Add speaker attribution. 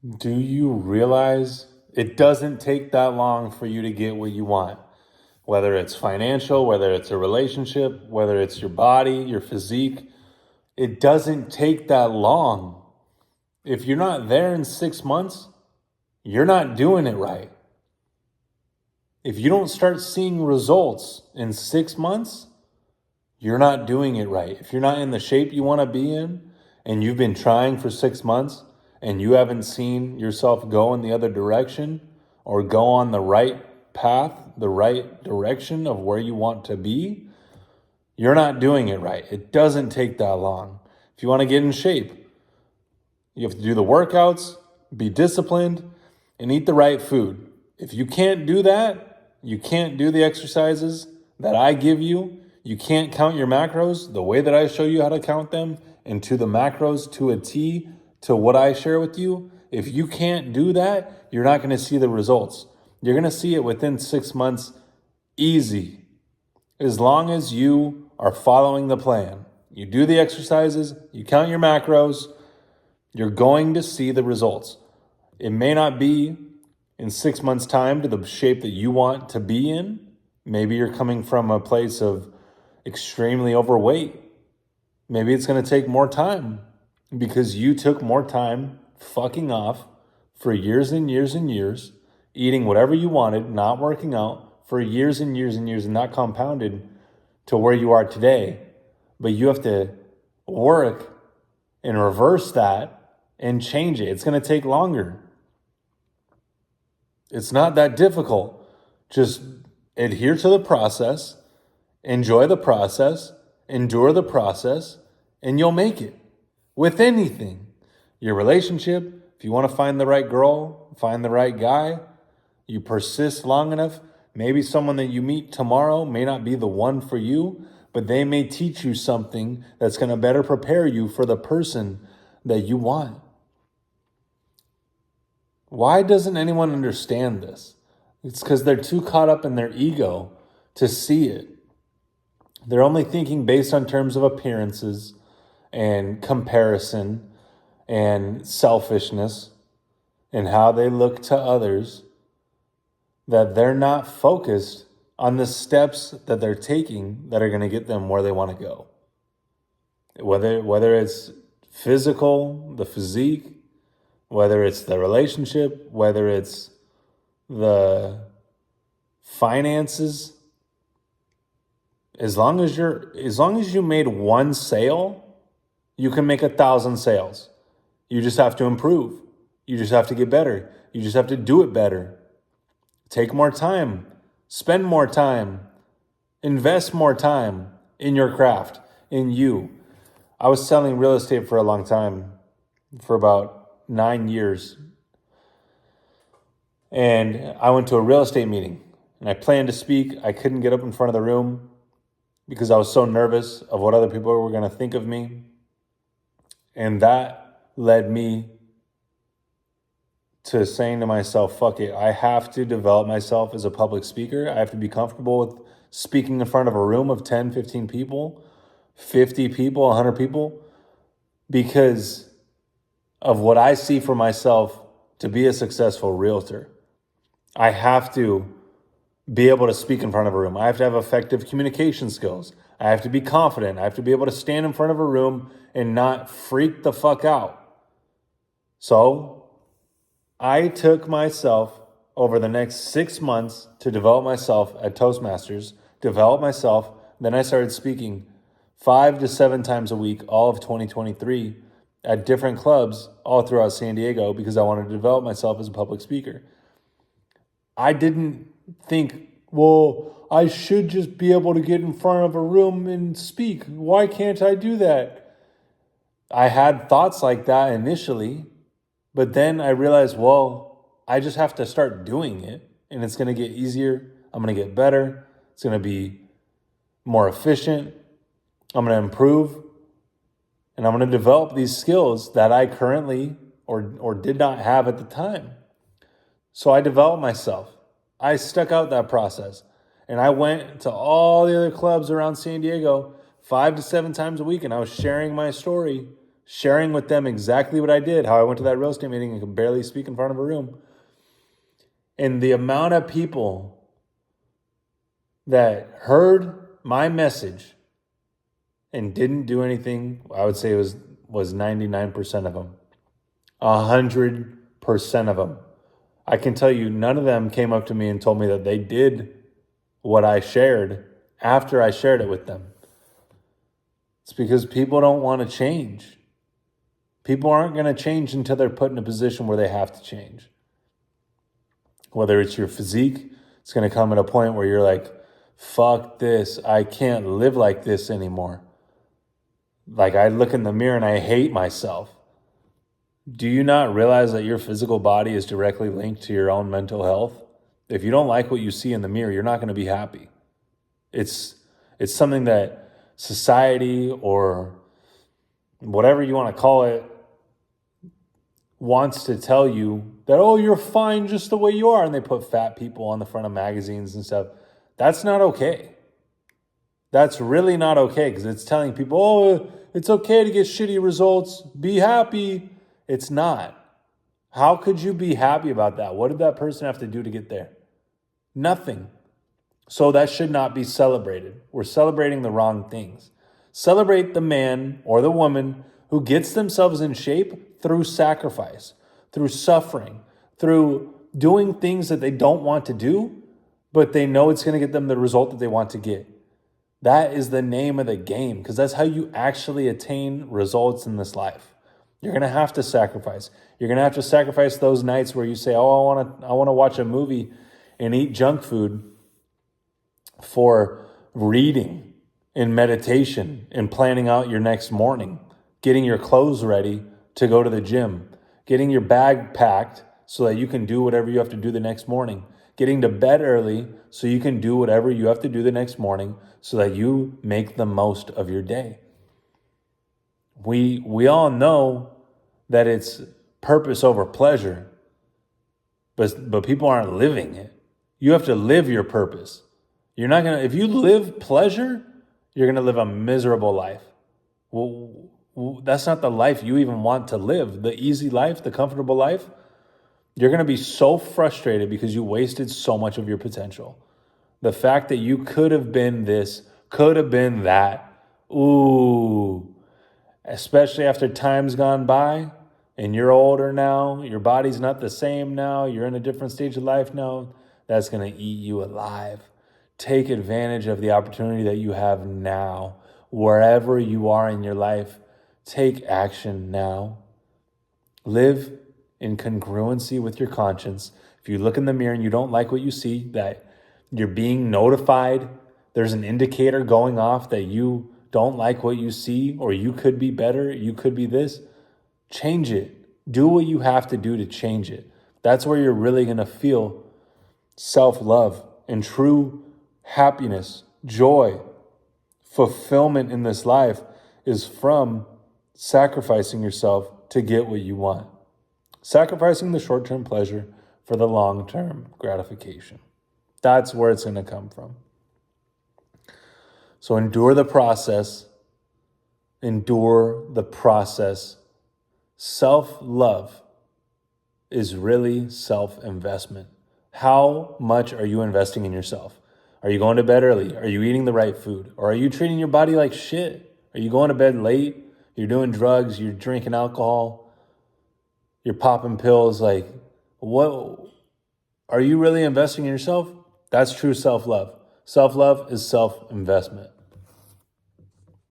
Speaker 1: Do you realize it doesn't take that long for you to get what you want? Whether it's financial, whether it's a relationship, whether it's your body, your physique, it doesn't take that long. If you're not there in 6 months, you're not doing it right. If you don't start seeing results in 6 months, you're not doing it right. If you're not in the shape you want to be in and you've been trying for 6 months and you haven't seen yourself go in the other direction or go on the right path, the right direction of where you want to be, you're not doing it right. It doesn't take that long. If you want to get in shape, you have to do the workouts, be disciplined, and eat the right food. If you can't do that, you can't do the exercises that I give you. You can't count your macros the way that I show you how to count them and to the macros to a T to what I share with you. If you can't do that, you're not going to see the results. You're going to see it within 6 months easy. As long as you are following the plan, you do the exercises, you count your macros, you're going to see the results. It may not be in 6 months' time to the shape that you want to be in. Maybe you're coming from a place of extremely overweight. Maybe it's going to take more time because you took more time fucking off for years and years and years, eating whatever you wanted, not working out for years and years and years, and that compounded to where you are today. But you have to work and reverse that and change it. It's going to take longer. It's not that difficult. Just adhere to the process, enjoy the process, endure the process, and you'll make it with anything. Your relationship, if you want to find the right girl, find the right guy, you persist long enough, maybe someone that you meet tomorrow may not be the one for you, but they may teach you something that's going to better prepare you for the person that you want. Why doesn't anyone understand this? It's because they're too caught up in their ego to see it. They're only thinking based on terms of appearances and comparison and selfishness and how they look to others, that they're not focused on the steps that they're taking that are going to get them where they want to go. Whether it's physical, the physique, whether it's the relationship, whether it's the finances, as long as you made one sale, you can make 1,000 sales. You just have to improve. You just have to get better. You just have to do it better. Take more time, spend more time, invest more time in your craft, in you. I was selling real estate for a long time, for about 9 years. And I went to a real estate meeting and I planned to speak. I couldn't get up in front of the room because I was so nervous of what other people were going to think of me. And that led me to saying to myself, fuck it, I have to develop myself as a public speaker. I have to be comfortable with speaking in front of a room of 10, 15 people, 50 people, 100 people, because of what I see for myself to be a successful realtor. I have to be able to speak in front of a room. I have to have effective communication skills. I have to be confident. I have to be able to stand in front of a room and not freak the fuck out. So I took myself over the next 6 months to develop myself at Toastmasters, develop myself. Then I started speaking 5 to 7 times a week, all of 2023, at different clubs all throughout San Diego because I wanted to develop myself as a public speaker. I didn't think, well, I should just be able to get in front of a room and speak. Why can't I do that? I had thoughts like that initially, but then I realized, well, I just have to start doing it and it's going to get easier. I'm going to get better. It's going to be more efficient. I'm going to improve. And I'm going to develop these skills that I currently or did not have at the time. So I developed myself. I stuck out that process. And I went to all the other clubs around San Diego 5 to 7 times a week. And I was sharing my story, sharing with them exactly what I did, how I went to that real estate meeting and could barely speak in front of a room. And the amount of people that heard my message and didn't do anything, I would say was 99% of them. 100% of them. I can tell you, none of them came up to me and told me that they did what I shared after I shared it with them. It's because people don't want to change. People aren't going to change until they're put in a position where they have to change. Whether it's your physique, it's going to come at a point where you're like, fuck this, I can't live like this anymore. Like I look in the mirror and I hate myself. Do you not realize that your physical body is directly linked to your own mental health? If you don't like what you see in the mirror, you're not going to be happy. It's something that society or whatever you want to call it wants to tell you that, oh, you're fine just the way you are. And they put fat people on the front of magazines and stuff. That's not okay. That's really not okay because it's telling people, oh, it's okay to get shitty results. Be happy. It's not. How could you be happy about that? What did that person have to do to get there? Nothing. So that should not be celebrated. We're celebrating the wrong things. Celebrate the man or the woman who gets themselves in shape through sacrifice, through suffering, through doing things that they don't want to do, but they know it's going to get them the result that they want to get. That is the name of the game because that's how you actually attain results in this life. You're going to have to sacrifice. You're going to have to sacrifice those nights where you say, oh, I want to watch a movie and eat junk food for reading and meditation and planning out your next morning, getting your clothes ready to go to the gym, getting your bag packed so that you can do whatever you have to do the next morning, getting to bed early so you can do whatever you have to do the next morning so that you make the most of your day. We all know that it's purpose over pleasure, but people aren't living it. You have to live your purpose. You're not gonna, if you live pleasure, you're gonna live a miserable life. Well, that's not the life you even want to live. The easy life, the comfortable life, you're gonna be so frustrated because you wasted so much of your potential. The fact that you could have been this, could have been that, ooh, especially after time's gone by and you're older now, your body's not the same now, you're in a different stage of life now, that's going to eat you alive. Take advantage of the opportunity that you have now. Wherever you are in your life, take action now. Live in congruency with your conscience. If you look in the mirror and you don't like what you see, that you're being notified, there's an indicator going off that you don't like what you see, or you could be better, you could be this, change it. Do what you have to do to change it. That's where you're really going to feel self-love and true happiness, joy, fulfillment in this life is from sacrificing yourself to get what you want. Sacrificing the short-term pleasure for the long-term gratification. That's where it's going to come from. So endure the process. Endure the process. Self-love is really self-investment. How much are you investing in yourself? Are you going to bed early? Are you eating the right food? Or are you treating your body like shit? Are you going to bed late? You're doing drugs, you're drinking alcohol, you're popping pills. Like, what? Are you really investing in yourself? That's true self-love. Self-love is self-investment.